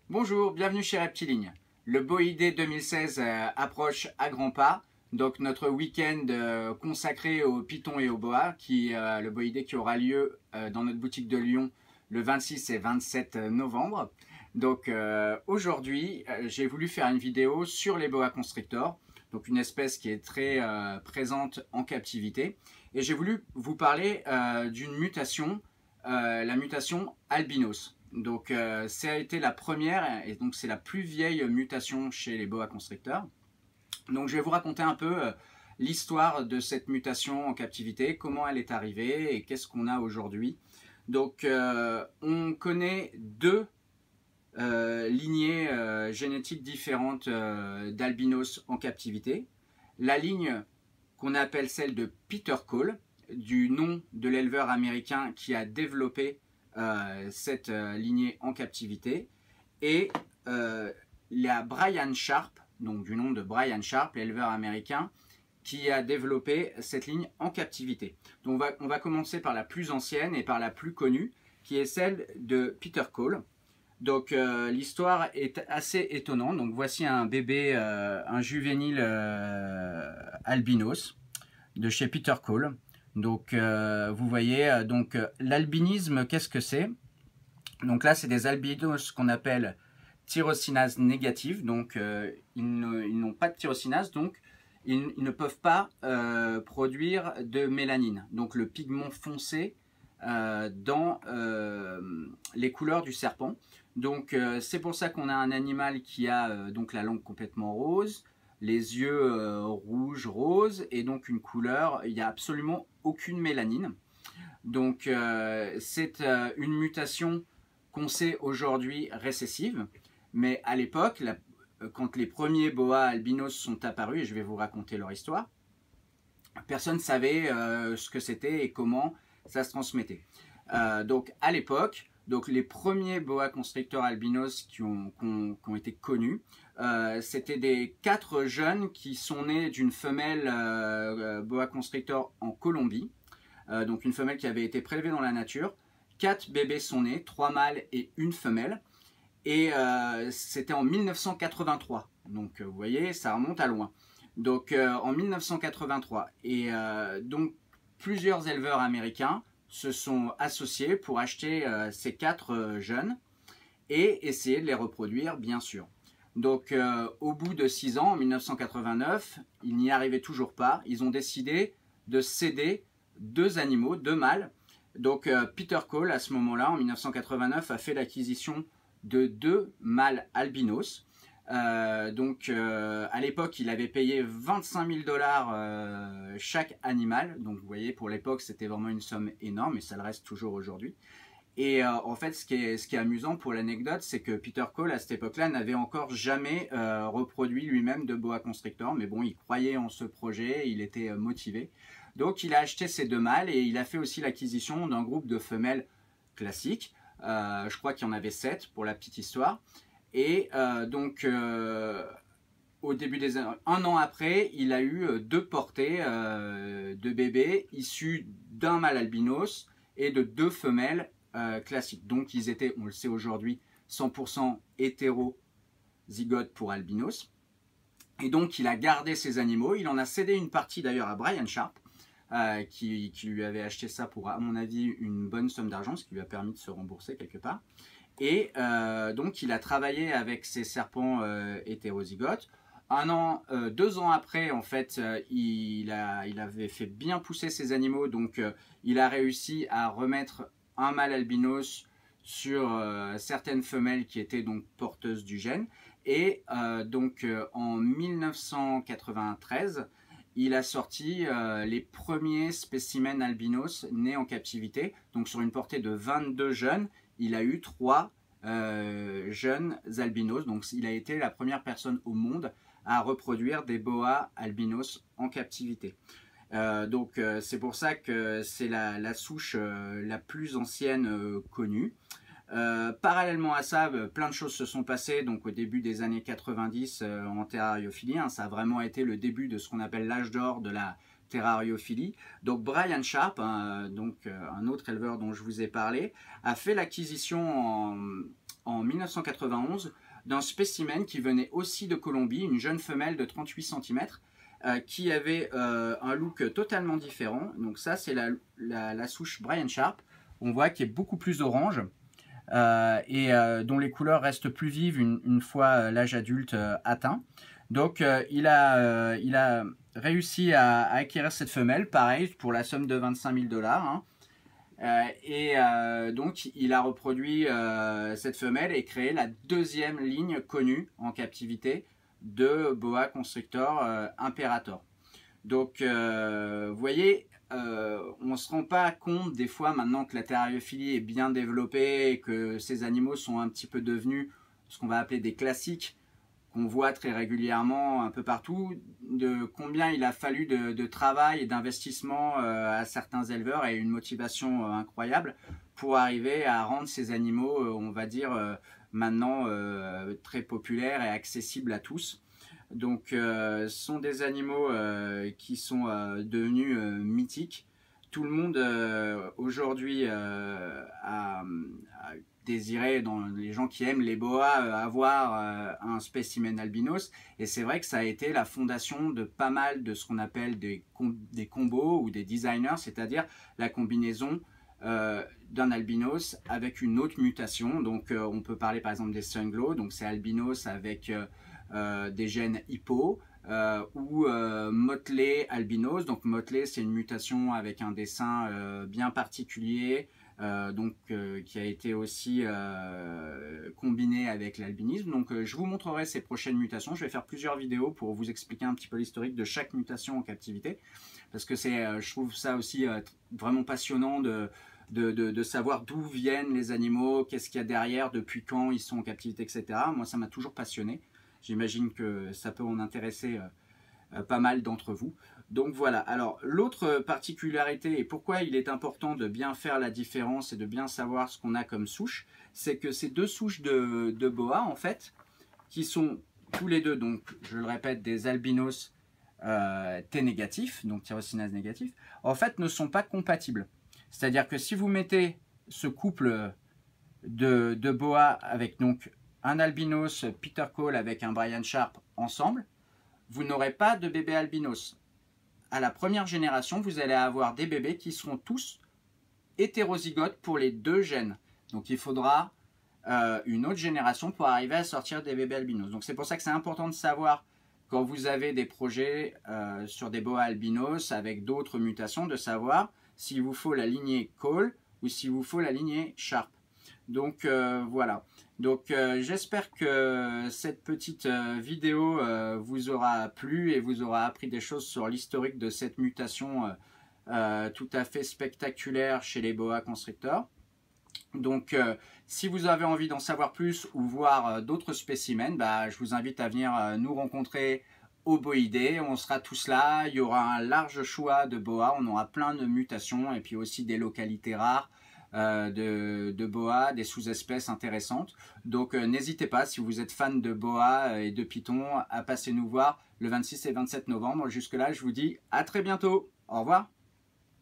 Bonjour, bienvenue chez Reptiline. Le Boïdé 2016 approche à grands pas. Donc notre week-end consacré aux pitons et aux boas, le Boïdé qui aura lieu dans notre boutique de Lyon le 26 et 27 novembre. Donc aujourd'hui, j'ai voulu faire une vidéo sur les boa constrictors, donc une espèce qui est très présente en captivité. Et j'ai voulu vous parler d'une mutation, la mutation albinos. Donc ça a été la première et donc c'est la plus vieille mutation chez les boa constrictors. Donc je vais vous raconter un peu l'histoire de cette mutation en captivité, comment elle est arrivée et qu'est-ce qu'on a aujourd'hui. Donc on connaît deux lignées génétiques différentes d'albinos en captivité. La ligne qu'on appelle celle de Peter Cole, du nom de l'éleveur américain qui a développé cette lignée en captivité, et la Brian Sharp, donc du nom de Brian Sharp, l'éleveur américain qui a développé cette ligne en captivité. Donc on va commencer par la plus ancienne et par la plus connue, qui est celle de Peter Cole. Donc l'histoire est assez étonnante. Donc voici un bébé, un juvénile albinos de chez Peter Cole. Donc vous voyez, l'albinisme, qu'est-ce que c'est? Donc là, c'est des albinos qu'on appelle tyrosinase négative. Donc ils n'ont pas de tyrosinase, donc ils ne peuvent pas produire de mélanine, donc le pigment foncé dans les couleurs du serpent. Donc c'est pour ça qu'on a un animal qui a donc la langue complètement rose, les yeux rouges, roses, et donc une couleur, il n'y a absolument aucune mélanine. Donc c'est une mutation qu'on sait aujourd'hui récessive, mais à l'époque, quand les premiers boas albinos sont apparus, et je vais vous raconter leur histoire, personne ne savait ce que c'était et comment ça se transmettait. Donc à l'époque, les premiers boa constrictors albinos qui ont été connus, c'était des 4 jeunes qui sont nés d'une femelle boa constrictor en Colombie, donc une femelle qui avait été prélevée dans la nature. 4 bébés sont nés, 3 mâles et une femelle, et c'était en 1983, donc vous voyez, ça remonte à loin. Donc en 1983, et donc plusieurs éleveurs américains se sont associés pour acheter ces 4 jeunes et essayer de les reproduire, bien sûr. Donc au bout de 6 ans, en 1989, ils n'y arrivaient toujours pas. Ils ont décidé de céder 2 animaux, 2 mâles. Donc Peter Cole, à ce moment-là, en 1989, a fait l'acquisition de 2 mâles albinos. À l'époque, il avait payé 25 000 $ chaque animal. Donc vous voyez, pour l'époque, c'était vraiment une somme énorme, et ça le reste toujours aujourd'hui. Et en fait, ce qui est amusant pour l'anecdote, c'est que Peter Cole, à cette époque-là, n'avait encore jamais reproduit lui-même de boa constrictor. Mais bon, il croyait en ce projet, il était motivé. Donc il a acheté ces 2 mâles, et il a fait aussi l'acquisition d'un groupe de femelles classiques. Je crois qu'il y en avait 7 pour la petite histoire. Et au début des années, un an après, il a eu 2 portées de bébés issus d'un mâle albinos et de 2 femelles classiques. Donc ils étaient, on le sait aujourd'hui, 100% hétérozygotes pour albinos. Et donc il a gardé ces animaux. Il en a cédé une partie d'ailleurs à Brian Sharp, qui lui avait acheté ça pour, à mon avis, une bonne somme d'argent, ce qui lui a permis de se rembourser quelque part. Et donc il a travaillé avec ces serpents hétérozygotes. 2 ans après, en fait, il avait fait bien pousser ces animaux, donc il a réussi à remettre un mâle albinos sur certaines femelles qui étaient donc porteuses du gène. Et en 1993, il a sorti les premiers spécimens albinos nés en captivité. Donc sur une portée de 22 jeunes, il a eu 3 jeunes albinos. Donc il a été la première personne au monde à reproduire des boas albinos en captivité. C'est pour ça que c'est la souche la plus ancienne connue. Parallèlement à ça, plein de choses se sont passées. Donc au début des années 90 en terrariophilie, ça a vraiment été le début de ce qu'on appelle l'âge d'or de la terrariophilie. Donc Brian Sharp, un autre éleveur dont je vous ai parlé, a fait l'acquisition en 1991 d'un spécimen qui venait aussi de Colombie, une jeune femelle de 38 cm qui avait un look totalement différent. Donc ça, c'est la souche Brian Sharp. On voit qu'il est beaucoup plus orange et dont les couleurs restent plus vives une fois l'âge adulte atteint. Donc il a réussi à acquérir cette femelle, pareil, pour la somme de 25 000 $. Hein. Donc il a reproduit cette femelle et créé la deuxième ligne connue en captivité de boa constrictor imperator. Donc vous voyez, on ne se rend pas compte des fois maintenant que la terriophilie est bien développée et que ces animaux sont un petit peu devenus ce qu'on va appeler des classiques qu'on voit très régulièrement un peu partout, de combien il a fallu de travail et d'investissement à certains éleveurs et une motivation incroyable pour arriver à rendre ces animaux, on va dire, maintenant très populaires et accessibles à tous. Donc ce sont des animaux qui sont devenus mythiques. Tout le monde aujourd'hui a désiré, dans les gens qui aiment les boas, avoir un spécimen albinos. Et c'est vrai que ça a été la fondation de pas mal de ce qu'on appelle des combos ou des designers, c'est-à-dire la combinaison d'un albinos avec une autre mutation. Donc on peut parler par exemple des Sunglow, donc c'est albinos avec des gènes hippo, ou Motley albinos. Donc Motley, c'est une mutation avec un dessin bien particulier, qui a été aussi combiné avec l'albinisme. Donc je vous montrerai ces prochaines mutations. Je vais faire plusieurs vidéos pour vous expliquer un petit peu l'historique de chaque mutation en captivité, parce que je trouve ça aussi vraiment passionnant de savoir d'où viennent les animaux, qu'est-ce qu'il y a derrière, depuis quand ils sont en captivité, etc. Moi, ça m'a toujours passionné. J'imagine que ça peut en intéresser pas mal d'entre vous. Donc voilà, alors l'autre particularité et pourquoi il est important de bien faire la différence et de bien savoir ce qu'on a comme souche, c'est que ces deux souches de boa, en fait, qui sont tous les deux, donc je le répète, des albinos T négatifs, donc tyrosinase négatif, en fait ne sont pas compatibles. C'est-à-dire que si vous mettez ce couple de boa avec donc un albinos Peter Cole avec un Brian Sharp ensemble, vous n'aurez pas de bébé albinos. À la première génération, vous allez avoir des bébés qui seront tous hétérozygotes pour les deux gènes. Donc il faudra une autre génération pour arriver à sortir des bébés albinos. Donc c'est pour ça que c'est important de savoir, quand vous avez des projets sur des boas albinos avec d'autres mutations, de savoir s'il vous faut la lignée Cole ou s'il vous faut la lignée Sharp. Donc voilà. Donc j'espère que cette petite vidéo vous aura plu et vous aura appris des choses sur l'historique de cette mutation tout à fait spectaculaire chez les boa constrictors. Donc si vous avez envie d'en savoir plus ou voir d'autres spécimens, je vous invite à venir nous rencontrer au Boïdé. On sera tous là, il y aura un large choix de boa, on aura plein de mutations et puis aussi des localités rares de boa, des sous-espèces intéressantes. Donc n'hésitez pas, si vous êtes fan de boa et de python, à passer nous voir le 26 et 27 novembre. Jusque là, je vous dis à très bientôt. Au revoir.